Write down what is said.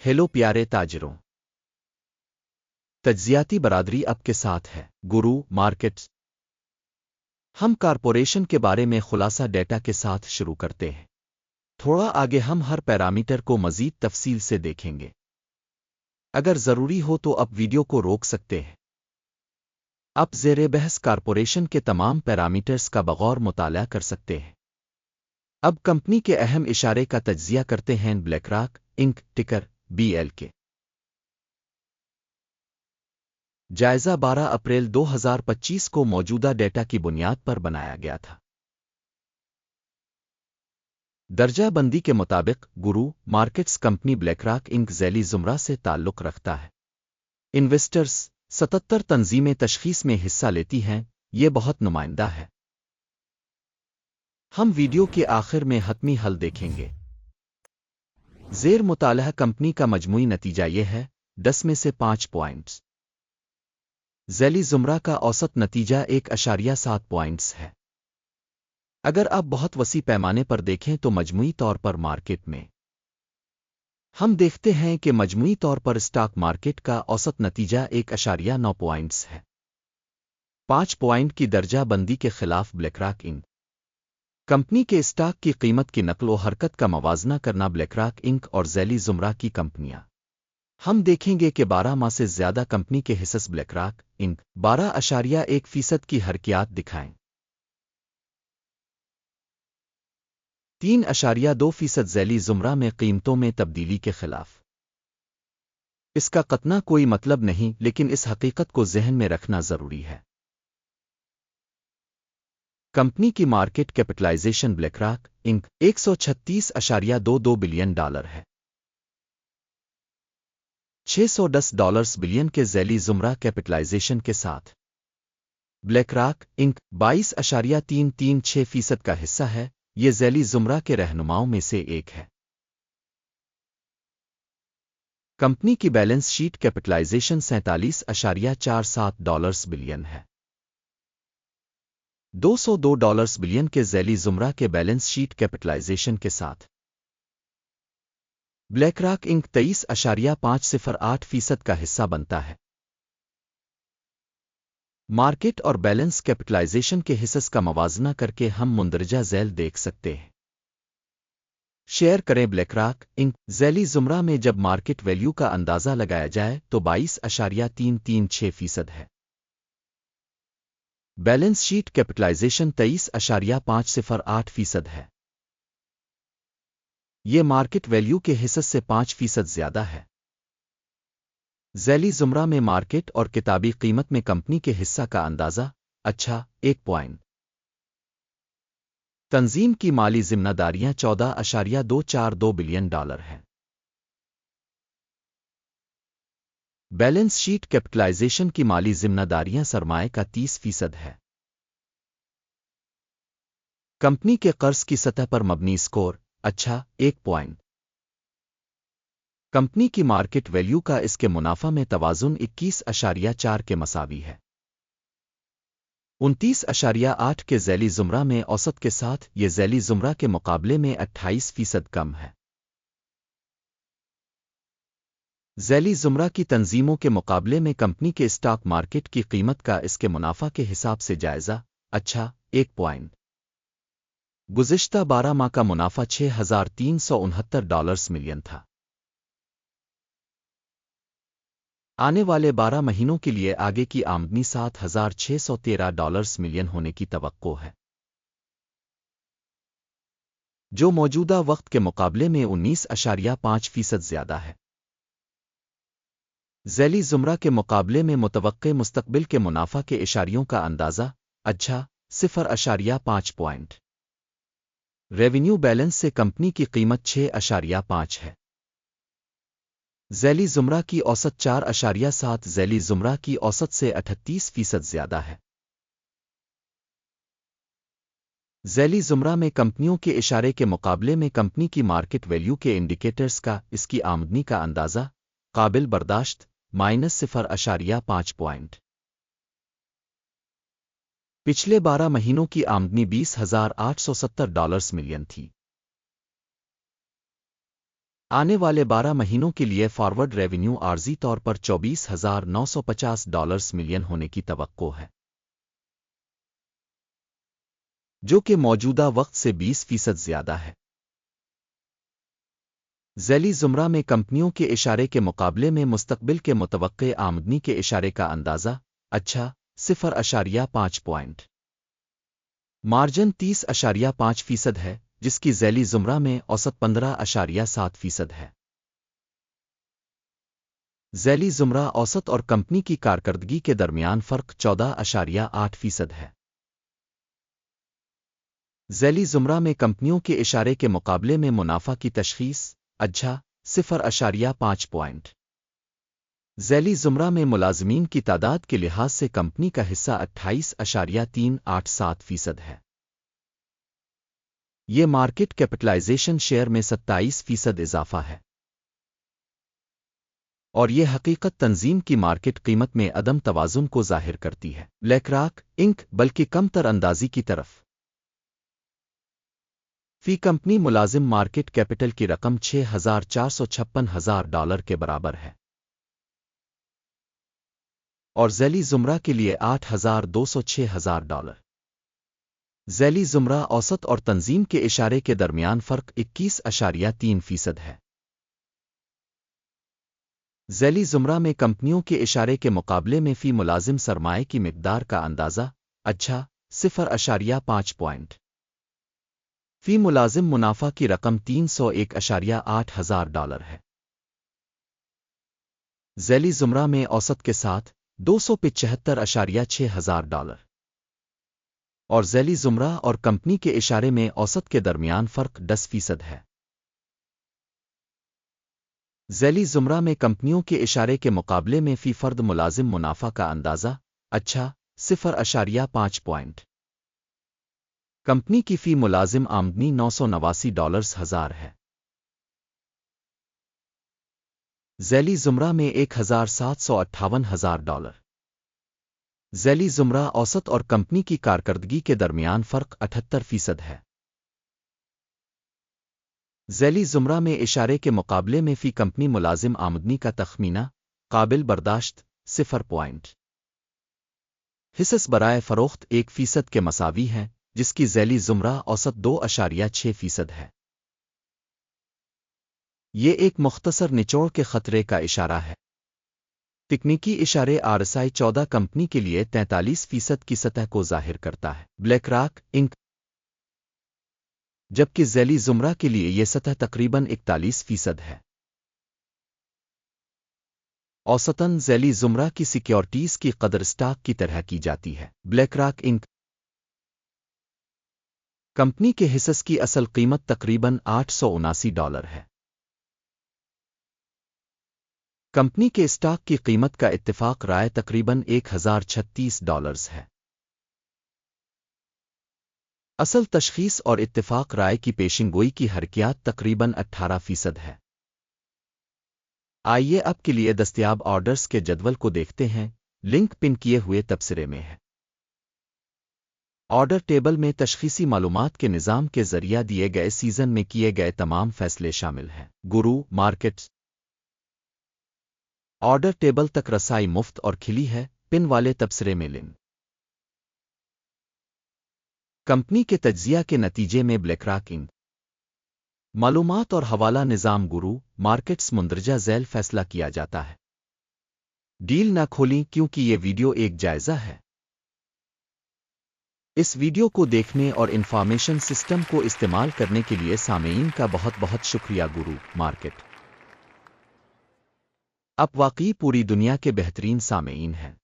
Hello प्यारे ताजरों, तज्जियाती बरादरी अब के साथ है गुरु मार्केट्स। हम कारपोरेशन के बारे में खुलासा डेटा के साथ शुरू करते हैं। थोड़ा आगे हम हर पैरामीटर को मजीद तफसील से देखेंगे। अगर ज़रूरी हो तो आप वीडियो को रोक सकते हैं। आप ज़ेरे बहस कारपोरेशन के तमाम पैरामीटर्स का बगौर मुताला कर सकते हैं। अब कंपनी के अहम इशारे का तज्जिया करते हैं। ब्लैकरॉक इंक टिकर BL के जायजा 12 अप्रैल 2025 को मौजूदा डेटा की बुनियाद पर बनाया गया था। दर्जा बंदी के मुताबिक गुरु मार्केट्स कंपनी ब्लैकरॉक इंक ज़ैली ज़ुमरा से ताल्लुक़ रखता है। इन्वेस्टर्स 77 तंजीमें तशख़ीस में हिस्सा लेती हैं। ये बहुत नुमाइंदा है। हम वीडियो के आखिर में हतमी हल देखेंगे। ज़ेर मुतालह कंपनी का मजमूई नतीजा ये है 10 में से 5 पॉइंट्स। ज़ैली ज़ुमरा का औसत नतीजा 1.7 पॉइंट्स है। अगर आप बहुत वसी पैमाने पर देखें तो मजमूई तौर पर मार्केट में हम देखते हैं कि मजमूई तौर पर स्टॉक मार्केट का औसत नतीजा 1.9 पॉइंट्स है। 5 पॉइंट की दर्जा बंदी के खिलाफ ब्लैकरॉक इंक कंपनी के स्टॉक की कीमत की नकलो हरकत का मवाजना करना। ब्लैकरॉक इंक और ज़ैली ज़ुमरा की कंपनियां हम देखेंगे कि 12 माह से ज़्यादा कंपनी के हिस्स ब्लैकरॉक इंक 12.1% की हरकियात दिखाएं। 3.2% ज़ैली ज़ुमरा में कीमतों में तब्दीली के खिलाफ। इसका कतना कोई मतलब नहीं, लेकिन इस हकीकत को जहन में रखना ज़रूरी है। कंपनी की market capitalization BlackRock Inc $136.22 billion है। $610 बिलियन के ज़ैली ज़ुमरा कैपिटलाइजेशन के साथ ब्लैकरॉक इंक 22.336% का हिस्सा है। ये ज़ैली ज़ुमरा के रहनुमाओं में से एक है। कंपनी की बैलेंस शीट कैपिटलाइजेशन $47.47 बिलियन है। $202 बिलियन के ज़ैली ज़ुमरा के बैलेंस शीट कैपिटलाइजेशन के साथ ब्लैकरॉक इंक 23.508% का हिस्सा बनता है। मार्केट और बैलेंस कैपिटलाइजेशन के हिस्स का मवाजना करके हम मुंदरजा झैल देख सकते हैं। शेयर करें। ब्लैकरॉक इंक ज़ैली ज़ुमरा में जब मार्केट वैल्यू का अंदाज़ा लगाया जाए तो 22.336% है। बैलेंस शीट कैपिटलाइजेशन 23.508% है। ये मार्केट वैल्यू के हिस्से से 5% ज़्यादा है। ज़ैली ज़ुमरा में मार्केट और किताबी कीमत में कंपनी के हिस्सा का अंदाज़ा 1 पॉइंट। तंजीम की माली जिम्मेदारियां $14.242 बिलियन है। बैलेंस शीट कैपिटलाइजेशन की माली जिम्मेदारियां सरमाए का 30% है। कंपनी के कर्ज की सतह पर मबनी स्कोर 1 पॉइंट। कंपनी की मार्केट वैल्यू का इसके मुनाफा में तवाज़ुन 21.4 के मसावी है। 29.8 के ज़ैली ज़ुमरा में औसत के साथ ये ज़ैली ज़ुमरा के मुकाबले में 28% कम है। ज़ैली ज़ुमरा की तंजीमों के मुकाबले में कंपनी के स्टॉक मार्केट की कीमत का इसके मुनाफा के हिसाब से जायज़ा 1 पॉइंट। गुज़िश्ता 12 माह का मुनाफा $6,369 मिलियन था। आने वाले 12 महीनों के लिए आगे की आमदनी $7,613 मिलियन होने की तवक्को है, जो मौजूदा वक्त के मुकाबले में 19.5% ज़्यादा है। ज़ैली ज़ुमरा के मुकाबले में मुतवक्के मुस्तकबिल के मुनाफा के इशारियों का अंदाज़ा 0.5 पॉइंट। रेवेन्यू बैलेंस से कंपनी की कीमत 6.5 है। ज़ैली ज़ुमरा की औसत 4.7 ज़ैली ज़ुमरा की औसत से 38% ज़्यादा है। ज़ैली ज़ुमरा में कंपनियों के इशारे के मुकाबले में कंपनी की मार्केट वैल्यू के इंडिकेटर्स का इसकी आमदनी का अंदाज़ा काबिल बर्दाश्त -0.5 पॉइंट। पिछले 12 महीनों की आमदनी $20,870 मिलियन थी। आने वाले 12 महीनों के लिए फॉरवर्ड रेवेन्यू आर्जी तौर पर $24,950 मिलियन होने की तवक्को है, जो कि मौजूदा वक्त से 20% ज्यादा है। ज़ैली ज़ुमरा में कंपनियों के इशारे के मुकाबले में मुस्तकबिल के मुतवक्के आमदनी के इशारे का अंदाज़ा अच्छा 0.5 पॉइंट। मार्जिन 30.5% है, जिसकी ज़ैली ज़ुमरा में औसत 15.7% है। ज़ैली ज़ुमरा औसत और कंपनी की कारकर्दगी के दरमियान फ़र्क 14.8% है। ज़ैली ज़ुमरा में कंपनियों के इशारे के मुकाबले में मुनाफा की तशख़ीस अच्छा 0.5 पॉइंट। ज़ैली ज़ुमरा में मुलाज़मीन की तादाद के लिहाज से कंपनी का हिस्सा 28.387% है। ये मार्केट कैपिटलाइजेशन शेयर में 27% इजाफा है, और ये हकीकत तंजीम की मार्केट कीमत में अदम तवाज़ुन को ज़ाहिर करती है। ब्लैकरॉक इंक बल्कि कमतर अंदाज़ी की तरफ फी कंपनी मुलाजिम मार्केट कैपिटल की रकम $6,456,000 के बराबर है, और ज़ैली ज़ुमरा के लिए $8,206,000। ज़ैली ज़ुमरा औसत और तंजीम के इशारे के दरमियान फ़र्क 21.3% है। ज़ैली ज़ुमरा में कंपनियों के इशारे के मुकाबले में फ़ी मुलाजिम सरमाए की मिक़दार का अंदाज़ा अच्छा 0.5 पॉइंट। फ़ी मुलाजिम मुनाफा की रकम $301,800 है। ज़ैली ज़ुमरा में औसत के साथ $275,600 और ज़ैली ज़ुमरा और कंपनी के इशारे में औसत के दरमियान फ़र्क 10% है। ज़ैली ज़ुमरा में कंपनियों के इशारे के मुकाबले में फ़ी फ़र्द मुलाजिम मुनाफा का अंदाज़ा अच्छा 0.5 पॉइंट। कंपनी की फ़ी मुलाजिम आमदनी $989,000 है। ज़ैली ज़ुमरा में $1,758,000। ज़ैली ज़ुमरा औसत और कंपनी की कारकर्दगी के दरमियान फ़र्क 78% है। ज़ैली ज़ुमरा में इशारे के मुकाबले में फ़ी कंपनी मुलाजिम आमदनी का तखमीना काबिल बर्दाश्त 0 पॉइंट। हिस्स बराए फ़रोख्त 1% के मसावी हैं, जिसकी ज़ैली ज़ुमरा औसत 2.6% है। ये एक मुख्तसर निचोड़ के खतरे का इशारा है। तकनीकी इशारे RSI 14 कंपनी के लिए 43% की सतह को ज़ाहिर करता है, ब्लैकरॉक इंक, जबकि ज़ैली ज़ुमरा के लिए यह सतह तकरीबन 41% है। औसतन ज़ैली ज़ुमरा की सिक्योरिटीज़ की कदर स्टॉक की तरह की जाती है। ब्लैकरॉक इंक कंपनी के हिस्स की असल कीमत तकरीबन $879 है। कंपनी के स्टॉक की कीमत का इत्तिफाक राय तकरीबन $1,036 है। असल तशख़ीस और इत्तिफाक राय की पेशिंगोई की हरकियात तकरीबन 18% है। आइए अब के लिए दस्तयाब ऑर्डर्स के जदवल को देखते हैं, लिंक पिन किए हुए तबसरे में है। ऑर्डर टेबल में तशख़ीसी मालूमात के निज़ाम के ज़रिया दिए गए सीज़न में किए गए तमाम फैसले शामिल हैं। गुरु मार्केट्स ऑर्डर टेबल तक रसाई मुफ्त और खिली है। पिन वाले तबसरे में लिंक। कंपनी के तज्ज़िया के नतीजे में ब्लैकरॉक इंक मालूमात और हवाला निज़ाम गुरु मार्केट्स मुंदरजा ज़ैल फैसला किया जाता है। डील न खोलें क्योंकि ये वीडियो एक जायज़ा है। इस वीडियो को देखने और इंफॉर्मेशन सिस्टम को इस्तेमाल करने के लिए सामेईन का बहुत बहुत शुक्रिया। गुरु मार्केट आप वाकई पूरी दुनिया के बेहतरीन सामेईन हैं।